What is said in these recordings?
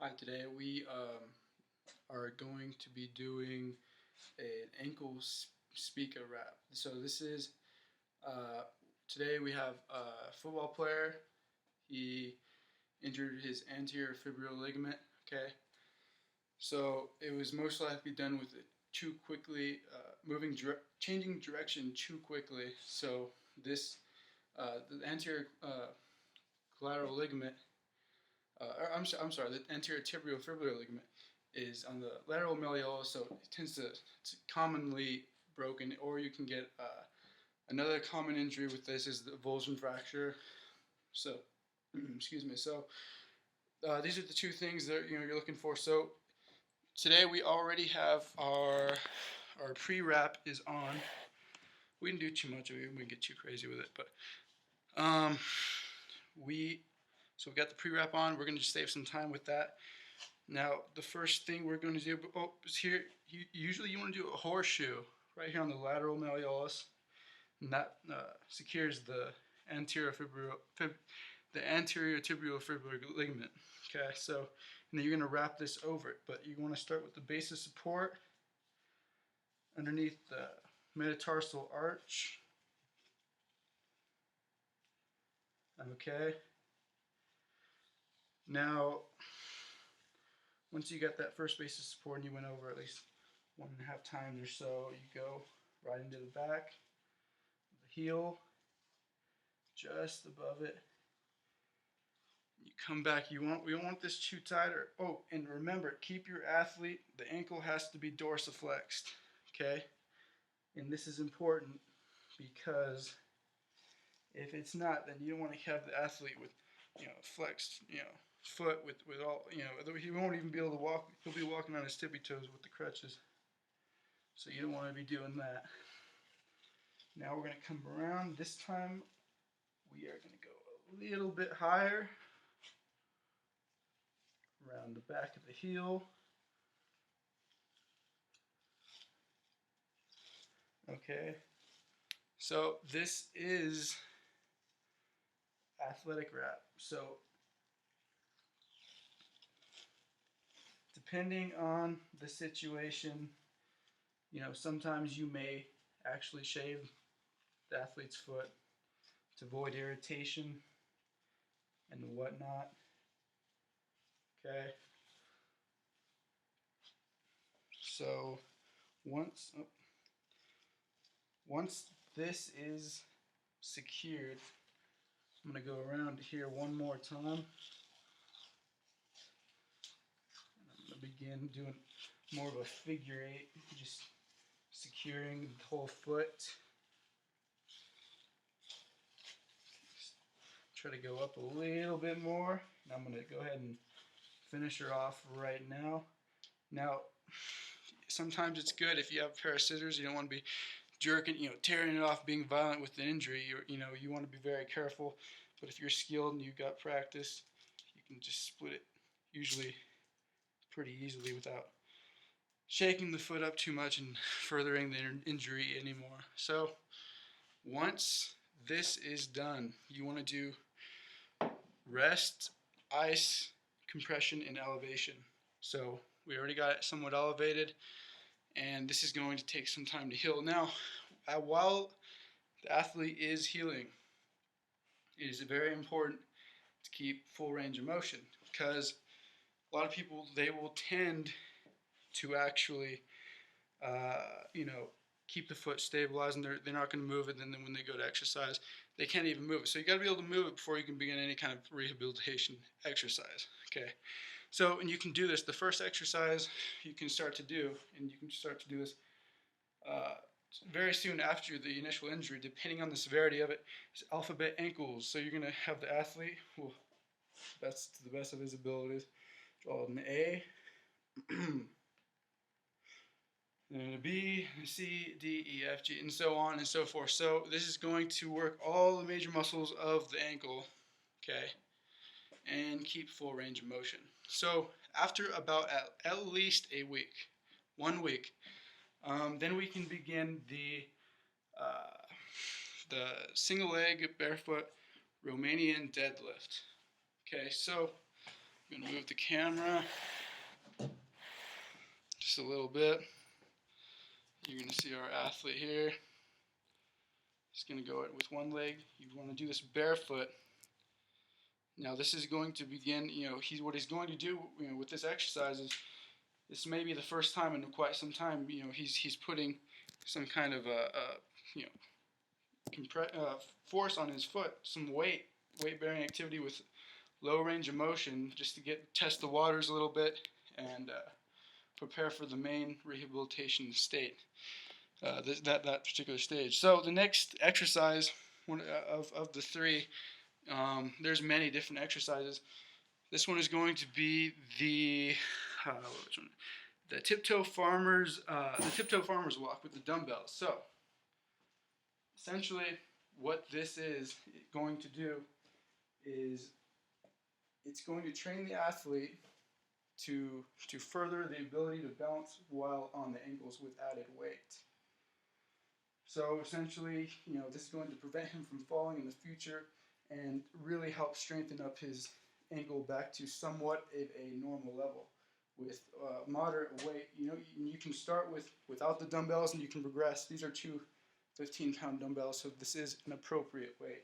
Hi, today we are going to be doing an ankle speaker wrap. So this is uh, today we have a football player. He injured his anterior fibular ligament. Okay, so it was most likely done with it too quickly, changing direction too quickly. So this the anterior collateral ligament. I'm sorry, the anterior tibiofibular ligament is on the lateral malleolus, so it tends to it's commonly broken, or you can get another common injury with this is the avulsion fracture. So, excuse me. So these are the two things that you're looking for. So today we already have our pre-wrap is on. We didn't do too much of it. We didn't get too crazy with it, but um, we so we got the pre-wrap on. We're gonna just save some time with that. Now, the first thing we're going to do, is here, usually you want to do a horseshoe right here on the lateral malleolus, and that secures the the anterior tibiofibular ligament. Okay, so, and then you're going to wrap this over it, but you want to start with the base of support underneath the metatarsal arch. Okay, now, once you got that first base of support and you went over at least 1.5 times or so, you go right into the back, the heel, just above it. You come back. We don't want this too tight. Oh, and remember, keep your athlete. The ankle has to be dorsiflexed. Okay, and this is important because if it's not, then you don't want to have the athlete with flexed foot with all he won't even be able to walk. He'll be walking on his tippy toes with the crutches. So you don't want to be doing that. Now we're going to come around. This time we are going to go a little bit higher around the back of the heel. Okay, so this is athletic wrap. So depending on the situation, sometimes you may actually shave the athlete's foot to avoid irritation and whatnot. Okay, so once oh, once this is secured, I'm going to go around here one more time. And I'm going to begin doing more of a figure eight, just securing the whole foot. Try to go up a little bit more. And I'm going to go ahead and finish her off right now. Now, sometimes it's good if you have a pair of scissors. You don't want to be jerking, tearing it off, being violent with the injury. You want to be very careful. But if you're skilled and you've got practice, you can just split it usually pretty easily without shaking the foot up too much and furthering the injury anymore. So once this is done, you want to do rest, ice, compression, and elevation. So we already got it somewhat elevated, and this is going to take some time to heal. Now, while the athlete is healing, it is very important to keep full range of motion because a lot of people, they will tend to actually, keep the foot stabilized, and they're not going to move it. And then when they go to exercise, they can't even move it. So you got to be able to move it before you can begin any kind of rehabilitation exercise. Okay. So, and you can do this. The first exercise you can start to do, and you can start to do this very soon after the initial injury, depending on the severity of it, is alphabet ankles. So you're going to have the athlete, to the best of his abilities, draw an A, and a B, C, D, E, F, G, and so on and so forth. So this is going to work all the major muscles of the ankle, okay, and keep full range of motion. So after about at least a week, 1 week, then we can begin the single leg barefoot Romanian deadlift. Okay, so I'm going to move the camera just a little bit. You're going to see our athlete here. He's going to go with one leg. You want to do this barefoot. Now this is going to begin, what he's going to do, with this exercise is, this may be the first time in quite some time, he's putting some kind of force on his foot, some weight-bearing activity with low range of motion, just to test the waters a little bit and prepare for the main rehabilitation state, that particular stage. So the next exercise, one of the three, there's many different exercises. This one is going to be the tiptoe farmer's walk with the dumbbells. So essentially, what this is going to do is it's going to train the athlete to further the ability to balance while on the ankles with added weight. So essentially, this is going to prevent him from falling in the future and really help strengthen up his ankle back to somewhat of a normal level with moderate weight. You can start without the dumbbells and you can progress. These are two 15-pound dumbbells, so this is an appropriate weight.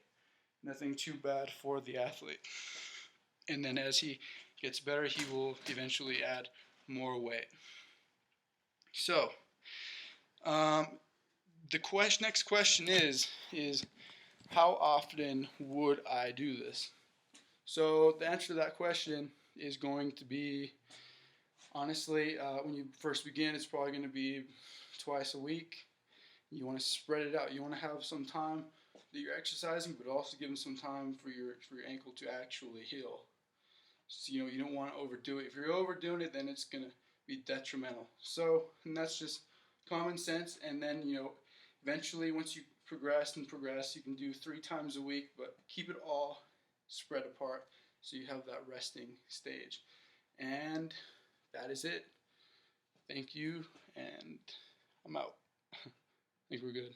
Nothing too bad for the athlete. And then as he gets better, he will eventually add more weight. So the next question is how often would I do this? So the answer to that question is going to be, honestly, when you first begin, it's probably going to be twice a week. You want to spread it out. You want to have some time that you're exercising, but also give them some time for your ankle to actually heal. So, you don't want to overdo it. If you're overdoing it, then it's going to be detrimental. So, and that's just common sense. And then, eventually, once you progress, you can do 3 times a week, but keep it all spread apart so you have that resting stage. And that is it. Thank you, and I'm out. I think we're good.